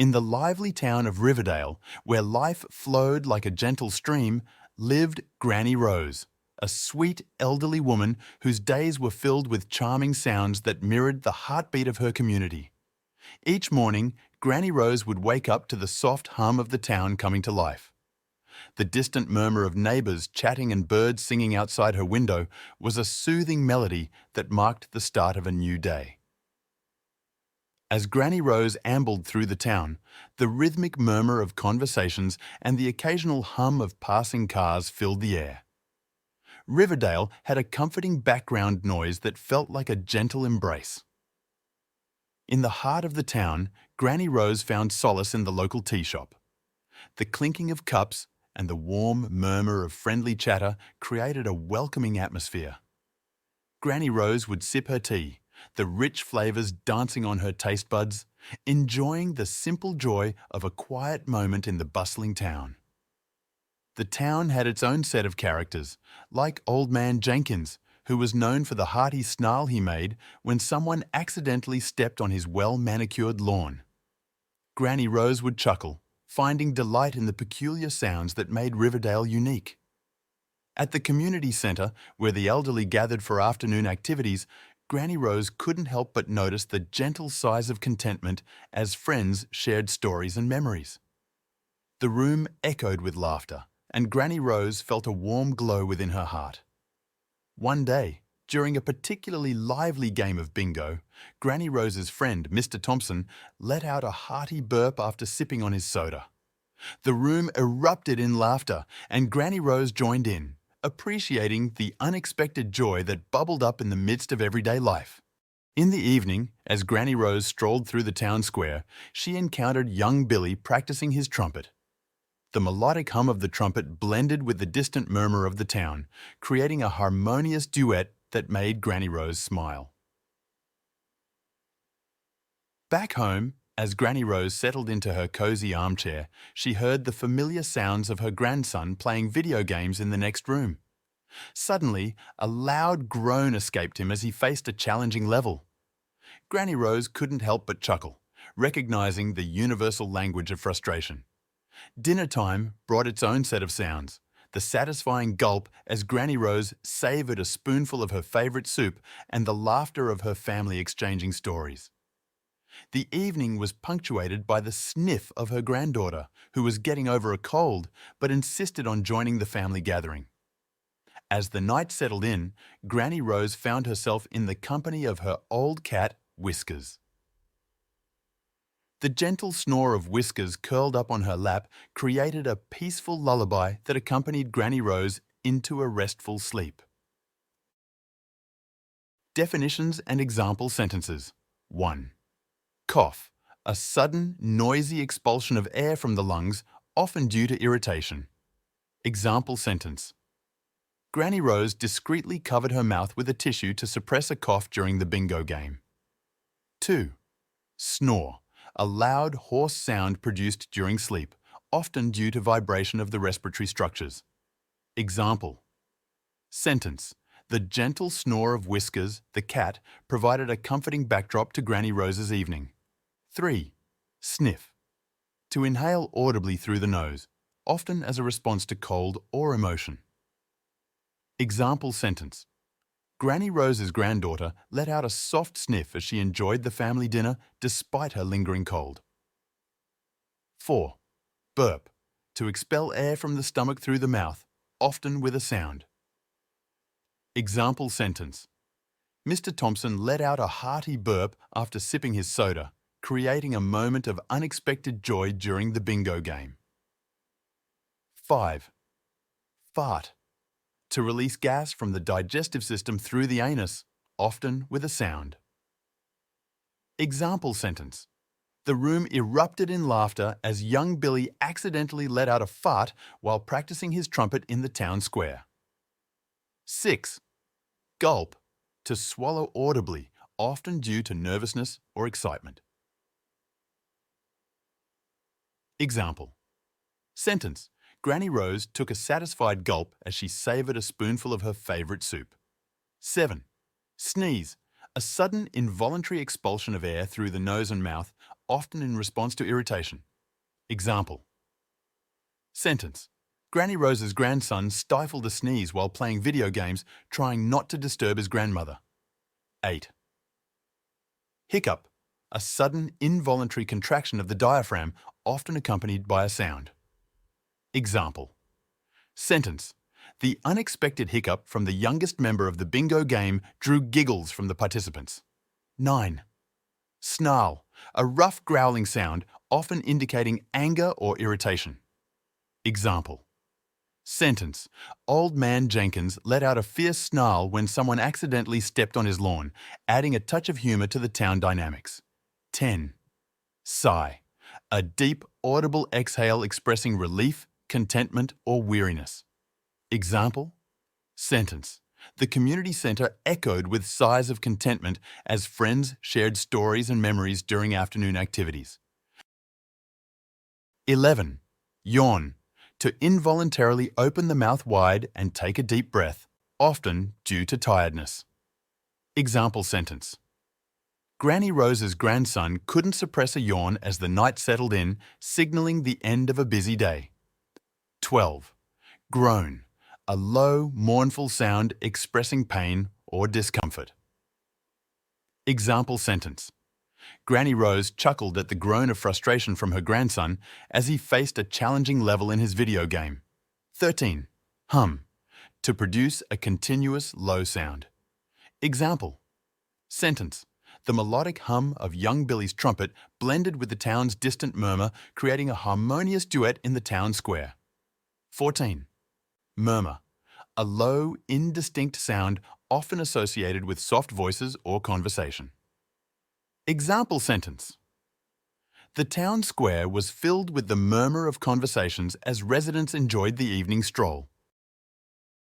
In the lively town of Riverdale, where life flowed like a gentle stream, lived Granny Rose, a sweet elderly woman whose days were filled with charming sounds that mirrored the heartbeat of her community. Each morning, Granny Rose would wake up to the soft hum of the town coming to life. The distant murmur of neighbours chatting and birds singing outside her window was a soothing melody that marked the start of a new day. As Granny Rose ambled through the town, the rhythmic murmur of conversations and the occasional hum of passing cars filled the air. Riverdale had a comforting background noise that felt like a gentle embrace. In the heart of the town, Granny Rose found solace in the local tea shop. The clinking of cups and the warm murmur of friendly chatter created a welcoming atmosphere. Granny Rose would sip her tea, the rich flavours dancing on her taste buds, enjoying the simple joy of a quiet moment in the bustling town. The town had its own set of characters, like Old Man Jenkins, who was known for the hearty snarl he made when someone accidentally stepped on his well-manicured lawn. Granny Rose would chuckle, finding delight in the peculiar sounds that made Riverdale unique. At the community centre, where the elderly gathered for afternoon activities, Granny Rose couldn't help but notice the gentle sighs of contentment as friends shared stories and memories. The room echoed with laughter, and Granny Rose felt a warm glow within her heart. One day, during a particularly lively game of bingo, Granny Rose's friend, Mr. Thompson, let out a hearty burp after sipping on his soda. The room erupted in laughter, and Granny Rose joined in, appreciating the unexpected joy that bubbled up in the midst of everyday life. In the evening, as Granny Rose strolled through the town square, she encountered young Billy practicing his trumpet. The melodic hum of the trumpet blended with the distant murmur of the town, creating a harmonious duet that made Granny Rose smile. Back home, as Granny Rose settled into her cozy armchair, she heard the familiar sounds of her grandson playing video games in the next room. Suddenly, a loud groan escaped him as he faced a challenging level. Granny Rose couldn't help but chuckle, recognizing the universal language of frustration. Dinner time brought its own set of sounds, the satisfying gulp as Granny Rose savoured a spoonful of her favourite soup and the laughter of her family exchanging stories. The evening was punctuated by the sniff of her granddaughter, who was getting over a cold but insisted on joining the family gathering. As the night settled in, Granny Rose found herself in the company of her old cat, Whiskers. The gentle snore of Whiskers curled up on her lap created a peaceful lullaby that accompanied Granny Rose into a restful sleep. Definitions and example sentences. 1. Cough, a sudden, noisy expulsion of air from the lungs, often due to irritation. Example sentence. Granny Rose discreetly covered her mouth with a tissue to suppress a cough during the bingo game. 2. Snore, a loud, hoarse sound produced during sleep, often due to vibration of the respiratory structures. Example. Sentence. The gentle snore of Whiskers, the cat, provided a comforting backdrop to Granny Rose's evening. 3. Sniff. To inhale audibly through the nose, often as a response to cold or emotion. Example sentence. Granny Rose's granddaughter let out a soft sniff as she enjoyed the family dinner despite her lingering cold. 4. Burp. To expel air from the stomach through the mouth, often with a sound. Example sentence. Mr. Thompson let out a hearty burp after sipping his soda, creating a moment of unexpected joy during the bingo game. 5. Fart. To release gas from the digestive system through the anus, often with a sound. Example sentence. The room erupted in laughter as young Billy accidentally let out a fart while practicing his trumpet in the town square. 6. Gulp. To swallow audibly, often due to nervousness or excitement. Example. Sentence. Granny Rose took a satisfied gulp as she savoured a spoonful of her favourite soup. 7. Sneeze. A sudden involuntary expulsion of air through the nose and mouth, often in response to irritation. Example. Sentence. Granny Rose's grandson stifled a sneeze while playing video games, trying not to disturb his grandmother. 8. Hiccup. A sudden involuntary contraction of the diaphragm, often accompanied by a sound. Example. Sentence. The unexpected hiccup from the youngest member of the bingo game drew giggles from the participants. 9. Snarl. A rough growling sound, often indicating anger or irritation. Example. Sentence. Old man Jenkins let out a fierce snarl when someone accidentally stepped on his lawn, adding a touch of humour to the town dynamics. 10. Sigh. A deep, audible exhale expressing relief, contentment, or weariness. Example. Sentence. The community centre echoed with sighs of contentment as friends shared stories and memories during afternoon activities. 11. Yawn. To involuntarily open the mouth wide and take a deep breath, often due to tiredness. Example sentence. Granny Rose's grandson couldn't suppress a yawn as the night settled in, signalling the end of a busy day. 12. Groan. A low, mournful sound expressing pain or discomfort. Example sentence. Granny Rose chuckled at the groan of frustration from her grandson as he faced a challenging level in his video game. 13. Hum. To produce a continuous low sound. Example. Sentence. The melodic hum of young Billy's trumpet blended with the town's distant murmur, creating a harmonious duet in the town square. 14. Murmur. A low, indistinct sound often associated with soft voices or conversation. Example sentence. The town square was filled with the murmur of conversations as residents enjoyed the evening stroll.